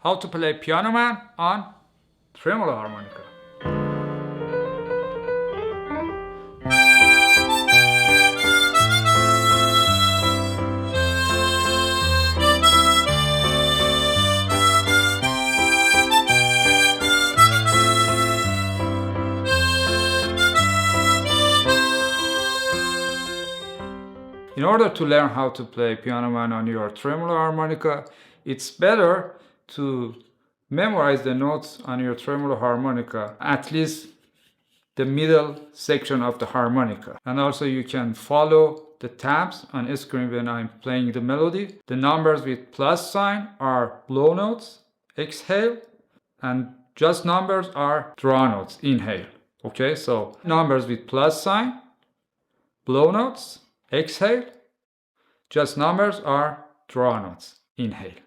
how to play Piano Man on Tremolo Harmonica. In order to learn how to play Piano Man on your Tremolo Harmonica, it's better to memorize the notes on your Tremolo Harmonica, at least the middle section of the harmonica. And also you can follow the tabs on screen when I'm playing the melody. The numbers with plus sign are blow notes, exhale, and just numbers are draw notes, inhale. Okay, so numbers with plus sign, blow notes, exhale, just numbers are draw notes, inhale.